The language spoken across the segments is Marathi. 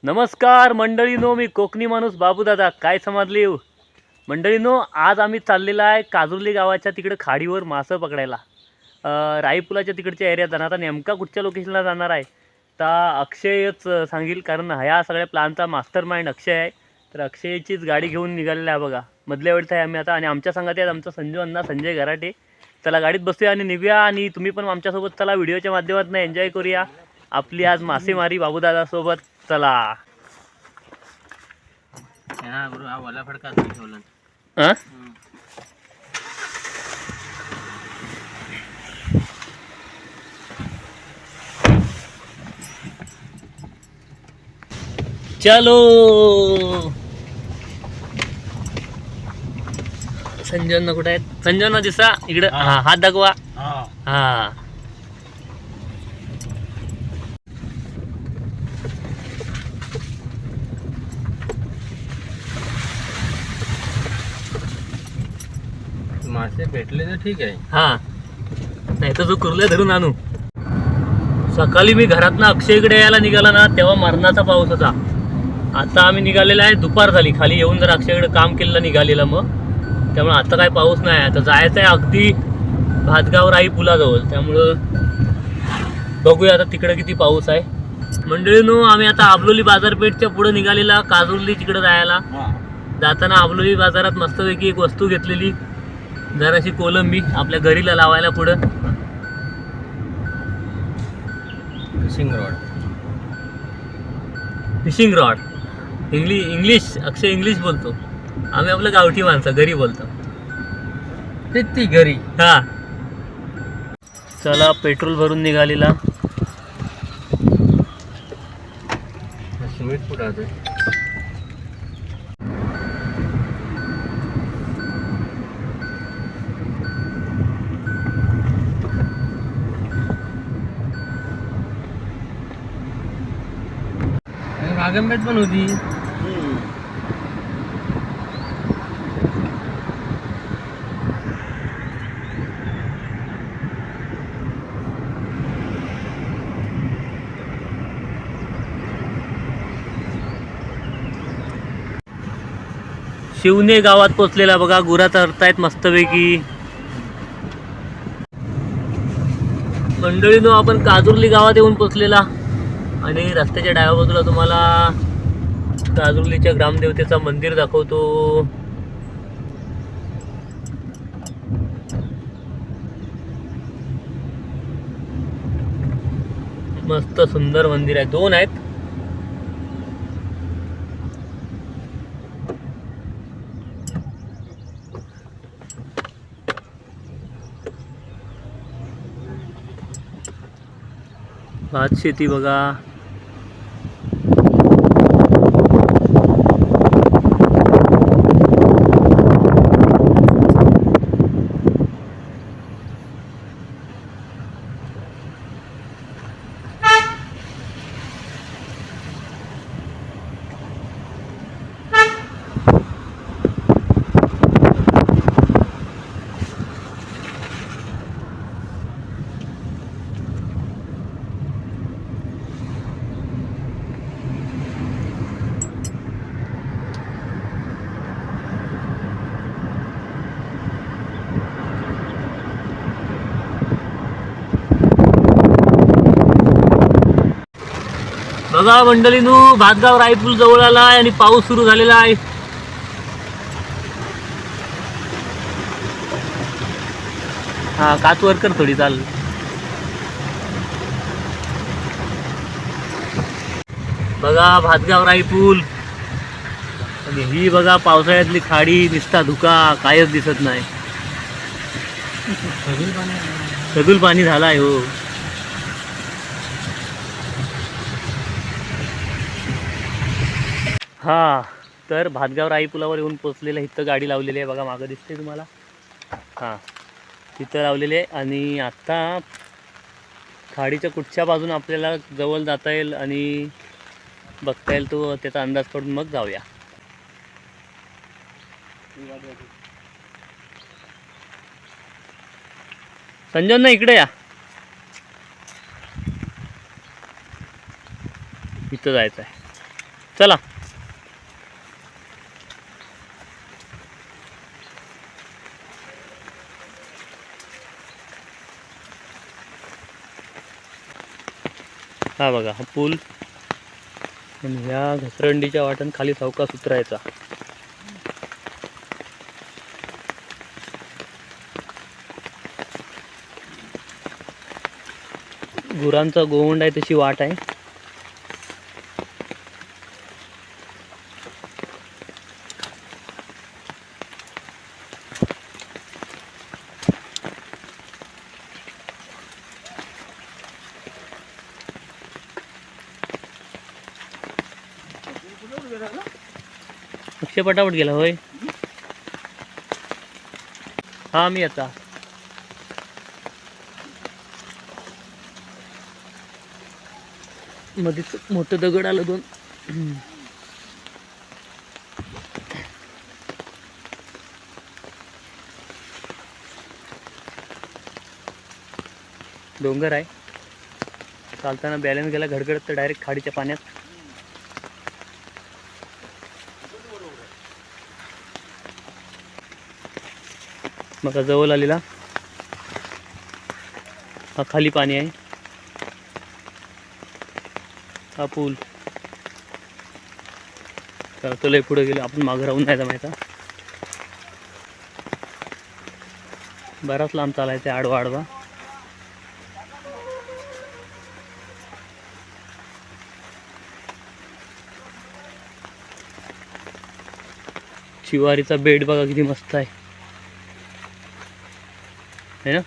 नमस्कार मंडळीनो, मी कोकणी माणूस बाबूदादा. काय समजले मंडळीनो? आज आम्ही चाललेला आहे काजुर्ली गावाच्या तिकडे खाडीवर मासे पकडायला. राईपुलाच्या तिकडच्या एरियात जाणार. आता नेमका कुठच्या लोकेशनला जाणार आहे तर अक्षयच सांगेल, कारण ह्या सगळ्या प्लॅनचा मास्टर माइंड अक्षय आहे. तर अक्षयचीच गाडी घेऊन निघालेला आहे बघा. मधल्या वेळेत आहे आम्ही आता, आणि आमच्या संघात आहेत आमचा संजू अण्णा, संजय घराटे. चला गाडीत बसूया आणि निघूया, आणि तुम्ही पण आमच्यासोबत चला, व्हिडिओच्या माध्यमातून एन्जॉय करूया आपली आज मासेमारी बाबूदादासोबत. चला. चलो. संजयना कुठे आहेत? संजयना दिसा इकडे. हा, हात दाखवा. हा, मासे भेटले तर ठीक आहे. हा, नाही तर जो कुर्ल्या धरून आणू. सकाळी मी घरातनं अक्षयकडे यायला निघाला ना, तेव्हा मरणाचा पाऊस होता. आता आम्ही निघालेला आहे, दुपार झाली. खाली येऊन जर अक्षयकडे काम केलेलं निघालेलं, मग त्यामुळे आता काय पाऊस नाही. आता जायचं आहे अगदी भातगाव राई पुलाजवळ, त्यामुळं बघूया आता तिकडे किती पाऊस आहे. मंडळीनो, आम्ही आता आबलोली बाजारपेठच्या पुढे निघालेला काजुर्ली तिकडे जायला. जाताना आबलोली बाजारात मस्तपैकी एक वस्तू घेतलेली, जराशी कोलंबी आपल्या घरीला लावायला पुढं. Fishing rod. इंग्लिश अक्षय इंग्लिश बोलतो, आम्ही आपलं गावठी माणसं घरी बोलतो. ती घरी. हा, चला पेट्रोल भरून निघालेला. सिमेंट कुठं आहे? वागंबेट पण होती. शिवने गावात पोचलेला बघा. गुरा चरतायत मस्तपैकी. मंडळीनो, आपण काजुर्ली गावात येऊन पोचलेला, आणि रस्त्याच्या डाव्या बाजूला तुम्हाला काजुर्लीच्या ग्रामदेवतेचं मंदिर दाखवतो. मस्त सुंदर मंदिर आहे, दोन आहेत. भात शेती बघा. बघा मंडळीनो, भातगाव रायपूल जवळ आला आहे आणि पाऊस सुरू झालेला आहे. हा, काचवर कर थोडी चाल. बघा भातगाव रायपूल, आणि ही बघा पावसाळ्यातली खाडी. निसता धुका, कायच दिसत नाही. सगुल पाणी झाला आहे. हो, हा, तर भातगाव राई पुलावर येऊन पोचलेलं. इथं गाडी लावलेली आहे बघा, मागं दिसते तुम्हाला. हां, तिथं लावलेली आहे. आणि आत्ता खाडीच्या कुठच्या बाजून आपल्याला जवळ जाता येईल आणि बघता येईल तो त्याचा अंदाज करून मग जाऊया. संजय इकडे या. इथं जायचं आहे. चला. हा बघा हा पूल आणि ह्या घसरंडीच्या वाटण खाली सावकाश उतरायचा. गुरांचा गोवंड आहे तशी वाट आहे. अक्षय पटापट गेला होय. हा मी आता मध्येच मोठं दगड आलं दोन. डोंगर आहे. चालताना बॅलन्स गेला घडघडत तर डायरेक्ट खाडीच्या पाण्यात. मग जवळ आलेला हा खाली पाणी आहे. हा पूल तर तो लय पुढे गेलो आपण मागं राहून नाही जमायचा. बराच लांब चालायचं आडवा आडवा. चिवारीचा बेड बघा किती मस्त आहे है ना.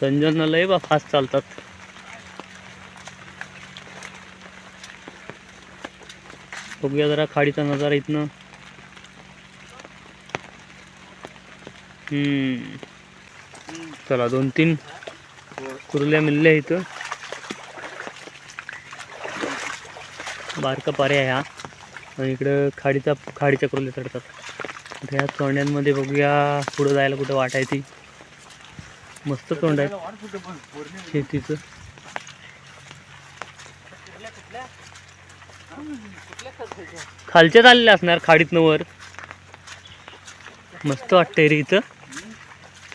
संजना लय बा फास्ट चालतात. बघूया जरा खाडीचा नजारा इथनं. चला 2-3 कुर्ल्या मिळल्या इथं. बारका पाऱ्या ह्या आणि इकडं खाडीच्या कुर्ल्या चढतात. ह्या चोंड्यांमध्ये बघूया पुढं जायला कुठं वाट आहे ती. मस्त तोंड आहे शेतीचं. खालच्या चाललेल्या असणार खाडीतनं वर. मस्त वाटतंय रे इथं.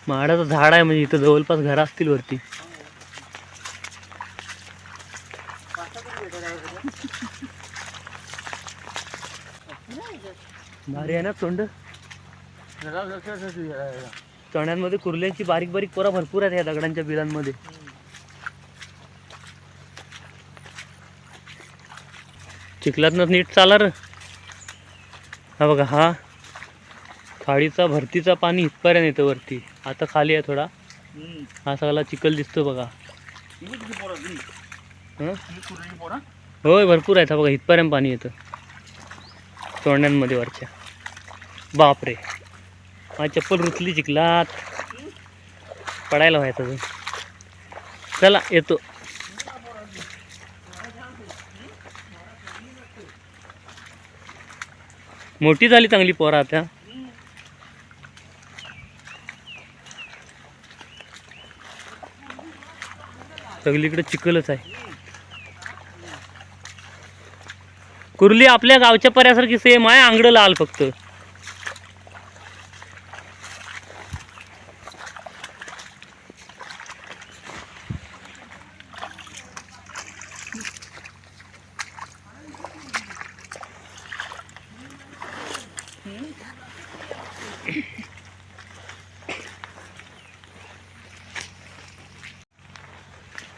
माडाचं झाड आहे म्हणजे इथं जवळपास घरं असतील वरती. भारी आहे ना तोंड. चण्यामध्ये कुर्ल्यांची बारीक बारीक पोरा भरपूर आहेत या दगडांच्या बिलांमध्ये. चिखलातनं नीट चाला र. हा बघा हा खाडीचा भरतीचा पाणी इथपर्यंत येतं वरती. आता खाली आहे थोडा. हा सगळा चिखल दिसतो बघा. होय भरपूर आहेत. हा बघा इथपर्यंत पाणी येतं तोंड्यांमध्ये वरच्या. बापरे हा चप्पल रुतली चिखलात. पडायला व्हायचं. चला येतो. मोठी झाली चांगली पोरं आता. सगळीकडे चिखलच आहे. कुर्ली आपल्या गावच्या पर्यासारखी सेम आहे. आंगडं लाल फक्त.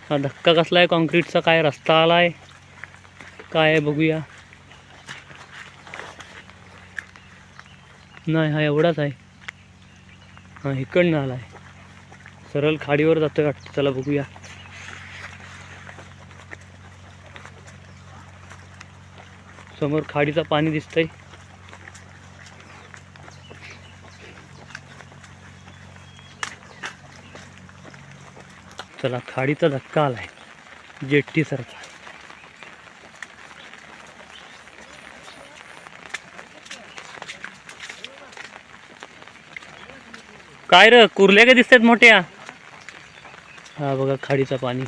हा धक्का कसला आहे कॉन्क्रीटचा. काय रस्ता आलाय काय आहे बघूया. नाही हा एवढाच आहे. हा इकडनं आलाय सरळ खाडीवर जातोय वाटतं. चला बघूया. समोर खाडीचं पाणी दिसतंय. चला खाडीचा धक्का आलाय जेट्टी सारखा. काय र कुर्ल्या काय दिसतात मोठ्या. हा बघा खाडीचं पाणी.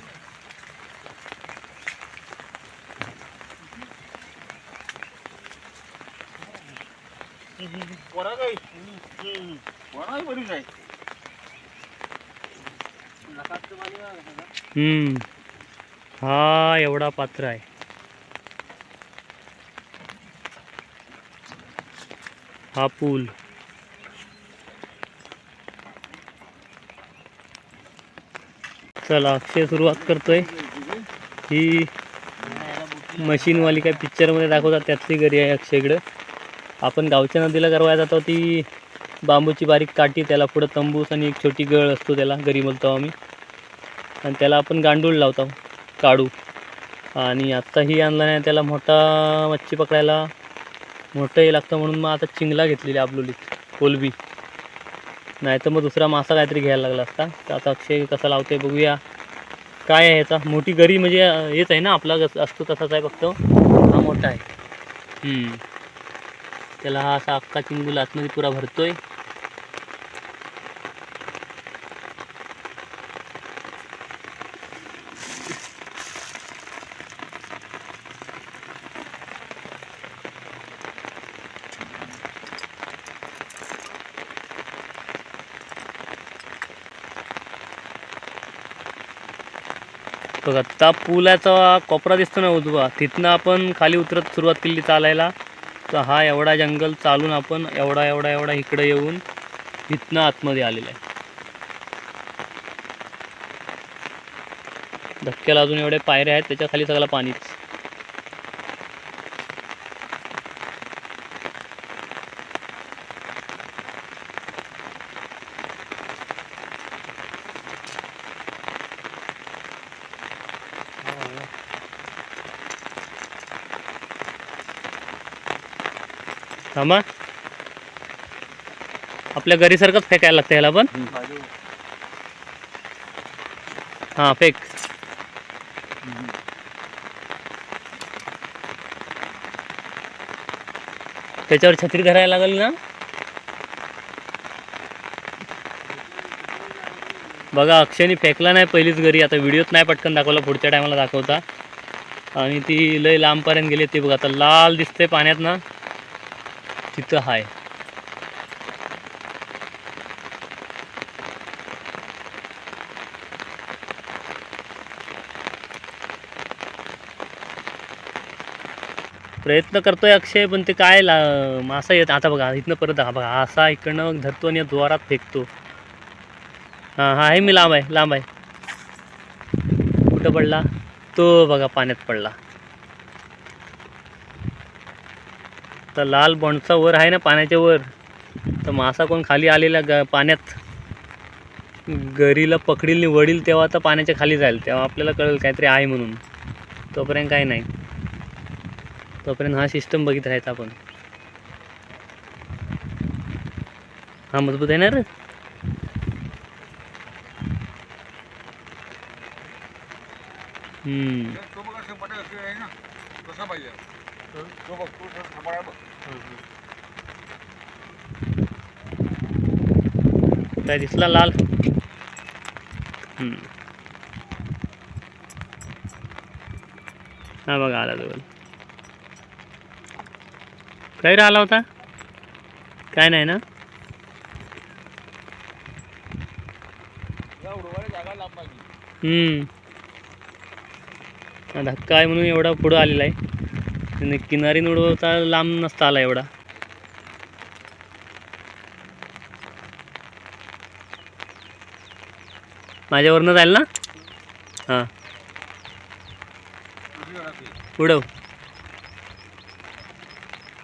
हा एवढा पात्र आहे. हा पूल चला अक्षय सुरुवात करतोय. ही मशीनवाली काय पिक्चरमध्ये दाखवतात त्यातली गरी आहे अक्षयकडं. आपण गावच्या नदीला गरवायला जातो ती बांबूची बारीक काठी, त्याला पुढं तंबूस आणि एक छोटी गळ असतो, त्याला गरी बोलतो आम्ही. आणि त्याला आपण गांडूळ लावतो काढू. आणि आत्ता ही आणला नाही, त्याला मोठा मच्छी पकडायला मोठं हे लागतं म्हणून मग आता चिंगला घेतलेली आपलोलीत कोलबी. नाही तर मग दुसरा मासा काहीतरी घ्यायला लागला असता. तर आता अक्षय कसा लावतोय बघूया. काय आहे ह्याचा मोठी गरी म्हणजे हेच आहे ना आपला असतो तसाच आहे, फक्त हा मोठा आहे. त्याला हा असा अख्खा चिंगूल आतमध्ये पुरा भरतोय. बघा आता पुलाचा कोपरा दिसतो ना उजवा, तिथनं आपण खाली उतरत सुरुवात केली चालायला. तर हा एवढा जंगल चालून आपण एवढा एवढा एवढा इकडे येऊन इथनं आतमध्ये आलेला आहे. धक्क्याला अजून एवढे पायऱ्या आहेत, त्याच्या खाली सगळं पाणीच. थांबा, आपल्या घरीसारखंच फेकायला लागतं ह्याला पण. हां फेक. त्याच्यावर छत्री धरायला लागेल ना. बघा अक्षयने फेकला नाही पहिलीच घरी. आता व्हिडिओत नाही पटकन दाखवला, पुढच्या टायमाला दाखवता. आणि ती लय लांबपर्यंत गेली. ती बघा आता लाल दिसते पाण्यात ना, तिथं हाय. प्रयत्न करतोय अक्षय, पण ते काय मासा येत. आता बघा इथनं परत बघा असा इकडनं धरतो आणि जोरात फेकतो. हां हा आहे, मी लांब आहे लांब आहे. कुठं पडला तो बघा, पाण्यात पडला. तर लाल बोंडचा वर आहे ना पाण्याच्या वर, तर मासा कोण खाली आलेला पाण्यात गरीला पकडील वडील तेव्हा तर पाण्याच्या खाली जाईल, तेव्हा आपल्याला कळेल काहीतरी आहे म्हणून. तोपर्यंत काही नाही. तोपर्यंत हा सिस्टम बघित राहायचा आपण. हा मजबूत आहे ना रे. काय दिसला लाल. हा बघा आला जवळ. काही राहिला होता, काय नाही ना. धक्का आहे म्हणून एवढा पुढं आलेला आहे. किनारी उडवता लांब नसता आला एवढा. माझ्यावरनं जाईल ना. हां उडव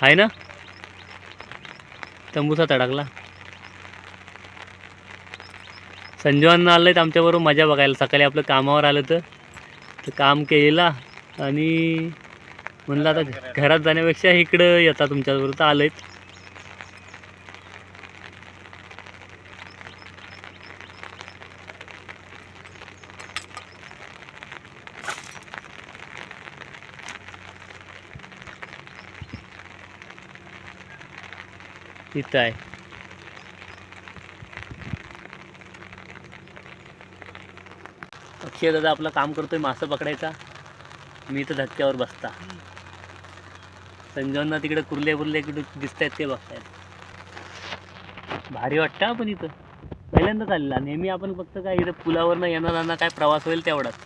आहे ना. तंबूचा तडाकला. संजीवांना आलं आमच्याबरोबर मजा बघायला. सकाळी आपलं कामावर आलं तर काम केलेला आणि म्हणलं आता घरात जाण्यापेक्षा इकडं येतात तुमच्याबरोबर, तर आलंय. तिथं आहे. अक्षय दादा आपलं काम करतोय मासं पकडायचा, मी तर धक्क्यावर बसता. संजयना तिकडे कुर्ले कुर्ले कुठे दिसत आहेत ते बघतायत. भारी वाटतं आपण इथं पहिल्यांदाच आलेला. नेहमी आपण फक्त काय इथं पुलावरनं येणाऱ्यांना काय प्रवास होईल तेवढाच,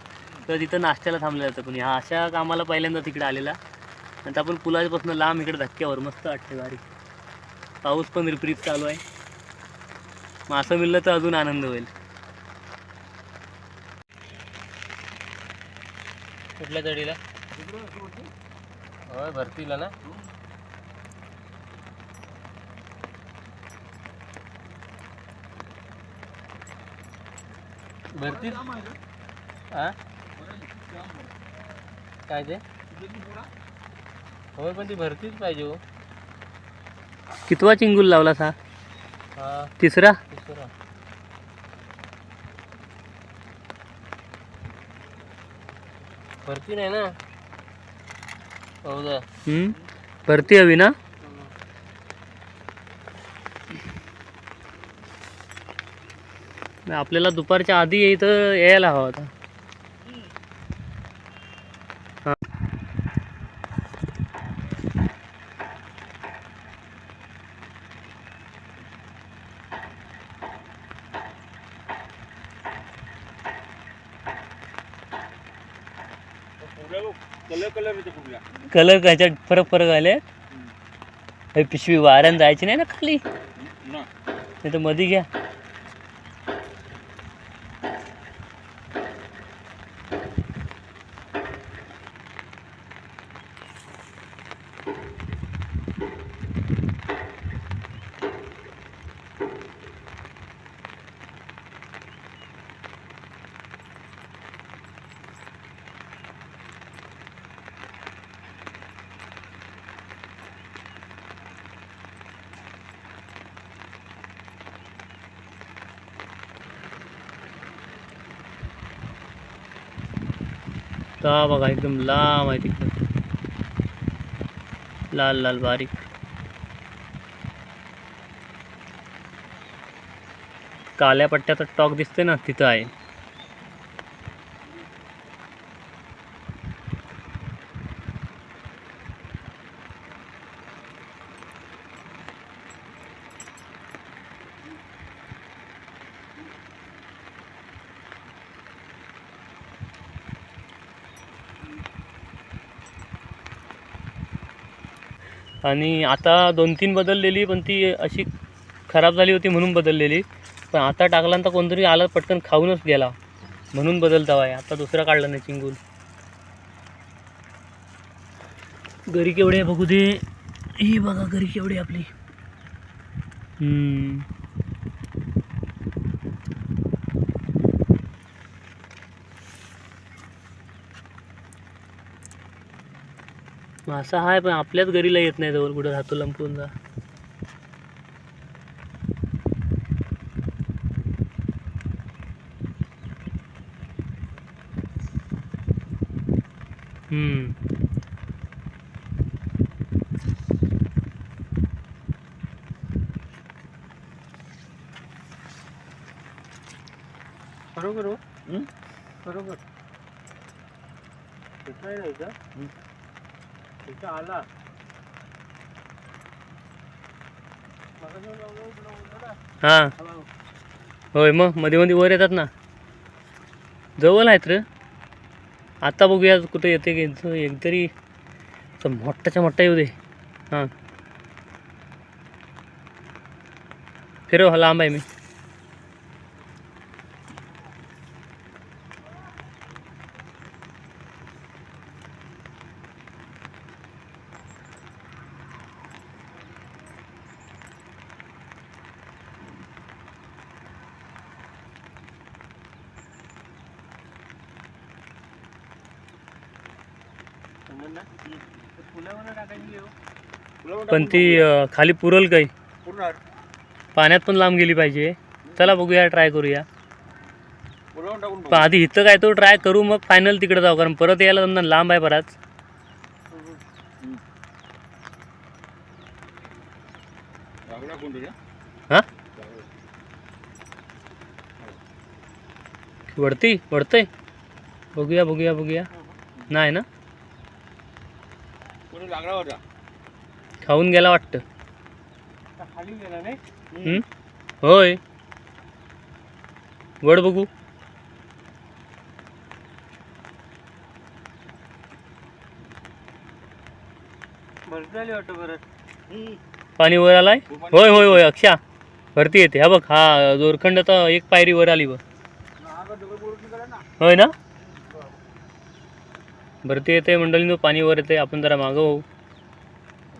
तर तिथं नाश्त्याला थांबलं जातं. पण ह्या अशा कामाला पहिल्यांदा तिकडे आलेला. नंतर आपण पुलापासून लांब इकडे धक्क्यावर मस्त वाटते भारी. पाऊस पण रिपरिप चालू आहे. मासं मिळलं तर अजून आनंद होईल. कुठल्या तडीला? होय भरतीला ना. भरती हा काय ते? होय पण ती भरतीच पाहिजे हो. कितवा चिंगूल लावलास हा? हा तिसरा. तिसरा. भरती नाही ना. हौदा. भरती हवी ना. आपल्याला दुपारच्या आधी इथं यायला हवा होता. कलर कायच्यात फरक आले. पिशवी वाऱ्यानं जायची नाही ना खाली, नाही तर मध्ये घ्या. तर बघा एकदम लांब आहे तिकडं, लाल लाल बारीक. काळ्या पट्ट्याचा टॉक दिसते ना, तिथं आहे. आणि आता 2-3 बदललेली, पण ती अशी खराब झाली होती म्हणून बदललेली. पण आता टाकल्यानंतर कोणतरी आलं पटकन खाऊनच गेला म्हणून बदलता आहे. आता दुसरा काढला नाही चिंगूल. गरी केवढे बघू दे. ही बघा गरी केवढी आपली. मासा हाय पण आपल्याच गरीला येत नाही. जवळ कुठं राहतो लंपून जा. बरोबर हो. बरोबर नाही का इथं आला. हा होय, मग मध्ये मध्ये वर येतात ना. जवळ आहेत रे. आता बघूया कुठे येते की एकतरी मोठाच्या मोठा येऊ दे. हां फिरव, लांब आहे मी. पण ती खाली पुरल काही, पाण्यात पण लांब गेली पाहिजे. चला बघूया, ट्राय करूया. पण आधी इथं काय तो ट्राय करू, मग फायनल तिकडे जाऊ. कारण परत यायला जमणार, लांब आहे बराच. हा वडतंय बघूया बघूया बघूया नाही ना खाऊन गेला वाटतं खाली गेला नाही होय वड बघू भरती आली वाटतं परत पाणी वर आलाय होय होय होय अक्षा भरती येते हा बघ हा दोरखंड तर एक पायरी वर आली बघ होय ना भरती येते मंडळीनं पाणी वर येते आपण जरा मागं होऊ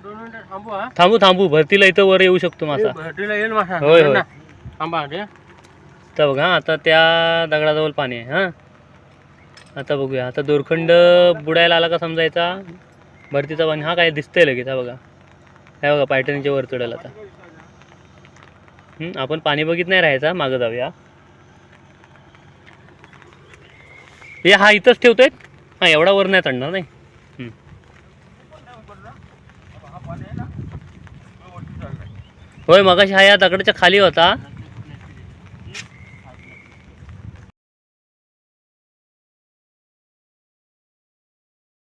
2 मिनिटं थांबू हा थांबू थांबू भरतीला इथं वर येऊ शकतो मासा भरतीला येईल मासा होय, होय. थांबा रे आता बघा आता त्या दगडाजवळ पाणी आहे हां आता बघूया आता दोरखंड बुडायला आला का समजायचा भरतीचा पाणी हा काय दिसतंय लगेच हा बघा काय बघा पायटणीच्या वर चढेल आता आपण पाणी बघित नाही राहायचा मागं जाऊया हे हा इथंच ठेवतोय हा एवढा वर नाही चढणार नाही होय मगाशी हा या दगडाच्या खाली होता